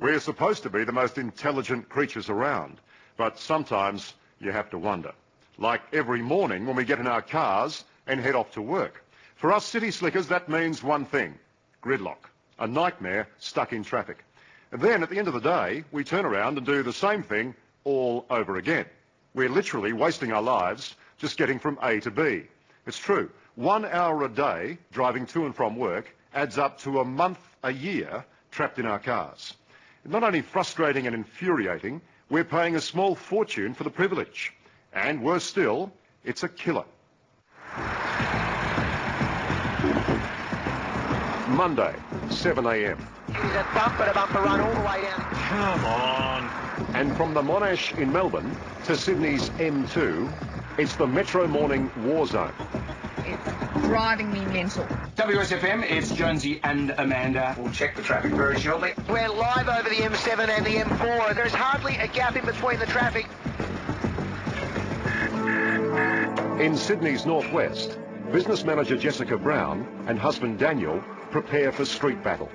We're supposed to be the most intelligent creatures around, but sometimes you have to wonder. Like every morning when we get in our cars and head off to work. For us city slickers, that means one thing: gridlock, a nightmare stuck in traffic. And then at the end of the day, we turn around and do the same thing all over again. We're literally wasting our lives just getting from A to B. It's true, 1 hour a day driving to and from work adds up to a month a year trapped in our cars. Not only frustrating and infuriating, we're paying a small fortune for the privilege. And worse still, it's a killer. Monday, 7 a.m. It is a bumper-to-bumper run all the way down. Come on. And from the Monash in Melbourne to Sydney's M2, it's the Metro Morning war zone. It's driving me mental. WSFM, it's Jonesy and Amanda. We'll check the traffic very shortly. We're live over the M7 and the M4, and there's hardly a gap in between the traffic. In Sydney's northwest, business manager Jessica Brown and husband Daniel prepare for street battle.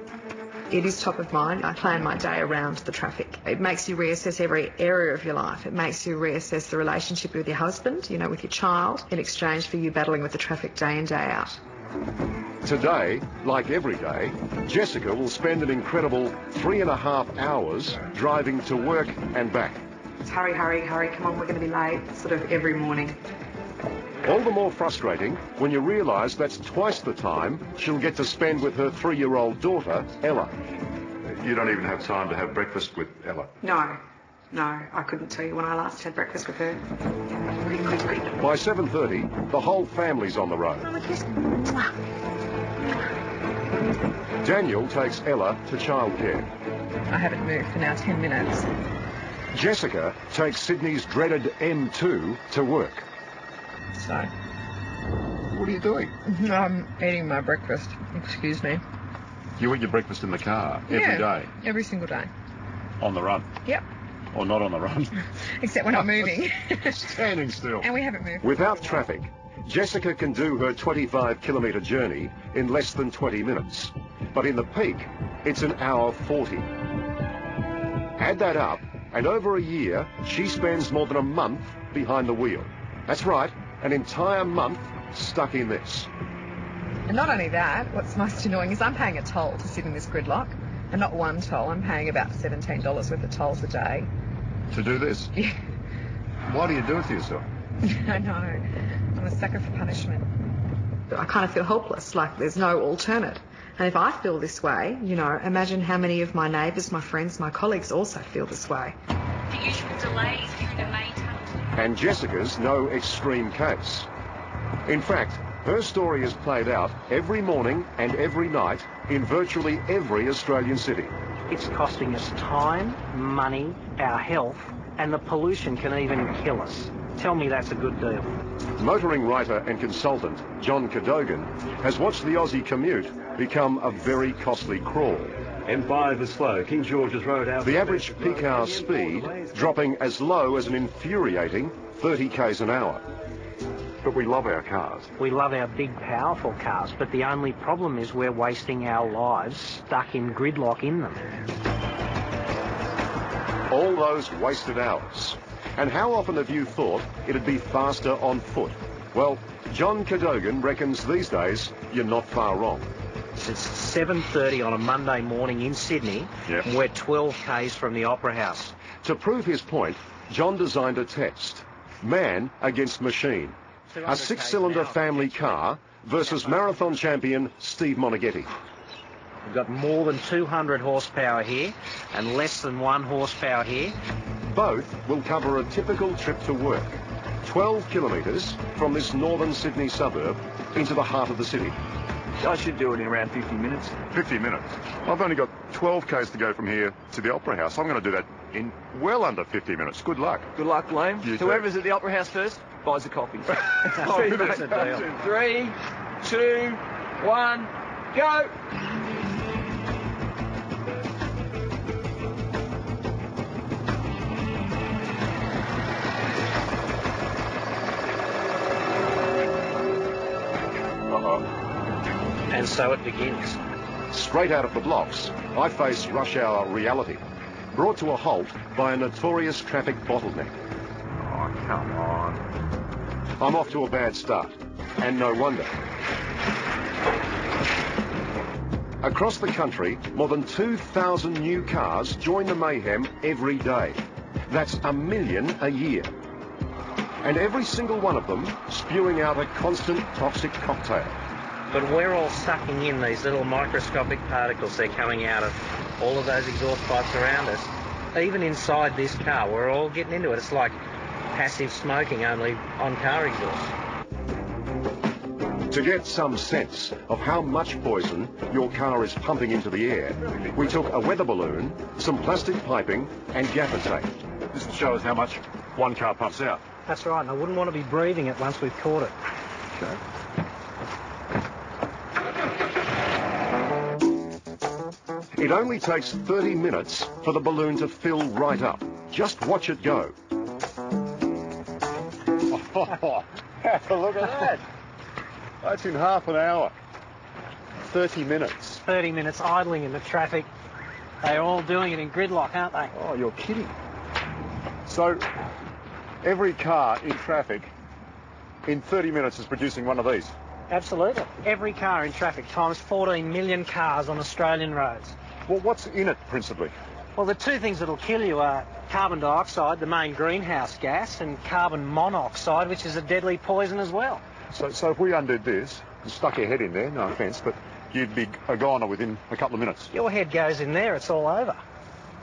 It is top of mind. I plan my day around the traffic. It makes you reassess every area of your life. It makes you reassess the relationship with your husband, you know, with your child, in exchange for you battling with the traffic day in, day out. Today, like every day, Jessica will spend an incredible 3.5 hours driving to work and back. It's hurry, hurry, hurry, come on, we're going to be late, sort of every morning. All the more frustrating when you realise that's twice the time she'll get to spend with her 3-year-old daughter, Ella. You don't even have time to have breakfast with Ella. No, I couldn't tell you when I last had breakfast with her. By 7:30, the whole family's on the road. Daniel takes Ella to childcare. I haven't moved for now 10 minutes. Jessica takes Sydney's dreaded M2 to work. So, what are you doing? I'm eating my breakfast. Excuse me. You eat your breakfast in the car every day? Every single day. On the run? Yep. Or not on the run? Except we're not moving. Standing still. And we haven't moved. Without traffic, Jessica can do her 25-kilometre journey in less than 20 minutes. But in the peak, it's an hour 40. Add that up, and over a year, she spends more than a month behind the wheel. That's right, an entire month stuck in this. And not only that, what's most annoying is I'm paying a toll to sit in this gridlock. And not one toll, I'm paying about $17 worth of tolls a day. To do this? Yeah. Why do you do it to yourself? I know. I'm a sucker for punishment. I kind of feel helpless, like there's no alternate. And if I feel this way, you know, imagine how many of my neighbours, my friends, my colleagues also feel this way. The usual delays during the main tunnel. And Jessica's no extreme case. In fact, her story is played out every morning and every night in virtually every Australian city. It's costing us time, money, our health, and the pollution can even kill us. Tell me that's a good deal. Motoring writer and consultant John Cadogan has watched the Aussie commute become a very costly crawl. M5 is slow. King George's Road out. The average peak hour speed dropping as low as an infuriating 30 k's an hour. But we love our cars. We love our big, powerful cars, but the only problem is we're wasting our lives stuck in gridlock in them. All those wasted hours. And how often have you thought it'd be faster on foot? Well, John Cadogan reckons these days you're not far wrong. It's 7:30 on a Monday morning in Sydney, and we're 12 k's from the Opera House. To prove his point, John designed a test. Man against machine. A 6-cylinder family car versus marathon champion Steve Monaghetti. We've got more than 200 horsepower here and less than 1 horsepower here. Both will cover a typical trip to work. 12 kilometres from this northern Sydney suburb into the heart of the city. I should do it in around 50 minutes. 50 minutes? I've only got 12 k's to go from here to the Opera House. I'm going to do that in well under 50 minutes. Good luck. Good luck, Liam. Whoever's at the Opera House first buys a coffee. See you, That's a deal. 3, 2, 1, go! And so it begins. Straight out of the blocks, I face rush hour reality. brought to a halt by a notorious traffic bottleneck. Oh, come on. I'm off to a bad start, and no wonder. Across the country, more than 2,000 new cars join the mayhem every day. That's 1 million a year. And every single one of them spewing out a constant toxic cocktail. But we're all sucking in these little microscopic particles. They're coming out of all of those exhaust pipes around us. Even inside this car, we're all getting into it. It's like passive smoking, only on car exhaust. To get some sense of how much poison your car is pumping into the air, we took a weather balloon, some plastic piping and gaffer tape. This will show us how much one car pumps out. That's right, and I wouldn't want to be breathing it once we've caught it. Okay. It only takes 30 minutes for the balloon to fill right up. Just watch it go. Oh, have a look at that. That's in half an hour. 30 minutes. 30 minutes idling in the traffic. They're all doing it in Gridlock, aren't they? Oh, you're kidding. So, every car in traffic in 30 minutes is producing one of these. Absolutely. Every car in traffic times 14 million cars on Australian roads. Well, what's in it, principally? Well, the two things that'll kill you are carbon dioxide, the main greenhouse gas, and carbon monoxide, which is a deadly poison as well. So if we undid this and stuck your head in there, no offence, but you'd be a goner within a couple of minutes. Your head goes in there, it's all over.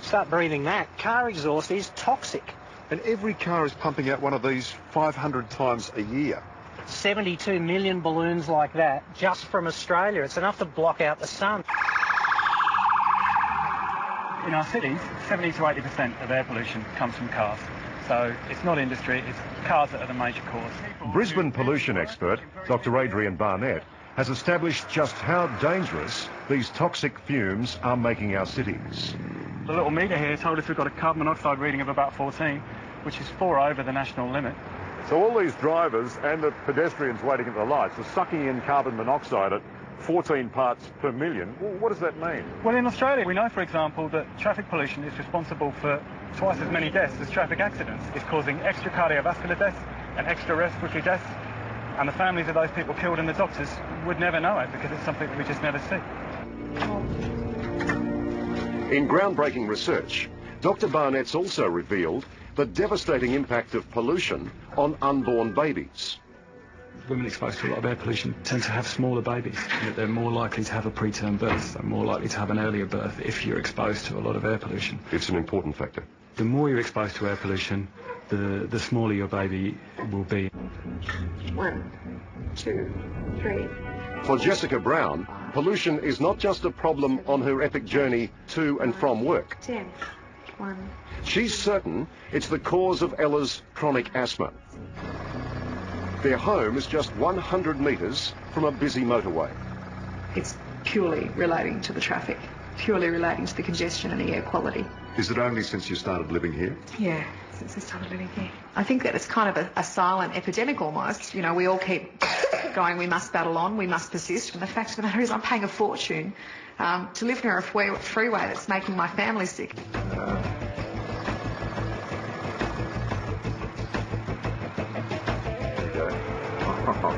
Start breathing that. Car exhaust is toxic. And every car is pumping out one of these 500 times a year. 72 million balloons like that just from Australia. It's enough to block out the sun. In our cities, 70 to 80% of air pollution comes from cars. So it's not industry, it's cars that are the major cause. Brisbane pollution expert, Dr. Adrian Barnett, has established just how dangerous these toxic fumes are making our cities. The little meter here told us we've got a carbon monoxide reading of about 14, which is 4 over the national limit. So all these drivers and the pedestrians waiting at the lights are sucking in carbon monoxide at 14 parts per million. Well, what does that mean? Well, in Australia, we know, for example, that traffic pollution is responsible for twice as many deaths as traffic accidents. It's causing extra cardiovascular deaths and extra respiratory deaths. And the families of those people killed and the doctors would never know it because it's something that we just never see. In groundbreaking research, Dr. Barnett's also revealed the devastating impact of pollution on unborn babies. Women exposed to a lot of air pollution tend to have smaller babies, and that they're more likely to have a preterm birth, they're more likely to have an earlier birth if you're exposed to a lot of air pollution. It's an important factor. The more you're exposed to air pollution, the smaller your baby will be. 1, 2, 3. For Jessica Brown, pollution is not just a problem on her epic journey to and from work. 10, 1. She's certain it's the cause of Ella's chronic asthma. Their home is just 100 metres from a busy motorway. It's purely relating to the traffic, purely relating to the congestion and the air quality. Is it only since you started living here? Yeah, since I started living here. I think that it's kind of a silent epidemic almost. You know, we all keep going, we must battle on, we must persist. And the fact of the matter is I'm paying a fortune to live near a freeway that's making my family sick.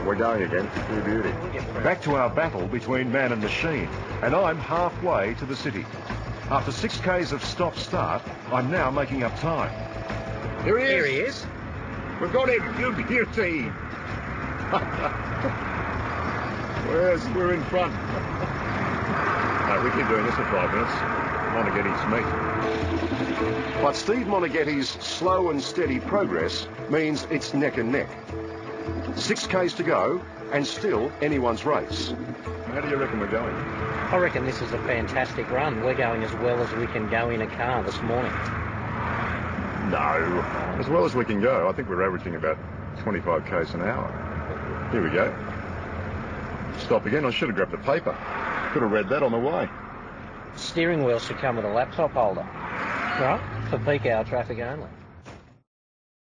We're going again. True beauty. Back to our battle between man and machine, and I'm halfway to the city. After 6 Ks of stop-start, I'm now making up time. Here he is. Here he is. We've got him. You beauty. We're in front. No, we keep doing this for 5 minutes. Moneghetti's meet. But Steve Moneghetti's slow and steady progress means it's neck and neck. 6 Ks to go, and still anyone's race. How do you reckon we're going? I reckon this is a fantastic run. We're going as well as we can go in a car this morning. No. As well as we can go. I think we're averaging about 25 Ks an hour. Here we go. Stop again. I should have grabbed the paper. Could have read that on the way. Steering wheel should come with a laptop holder. Right? For peak hour traffic only.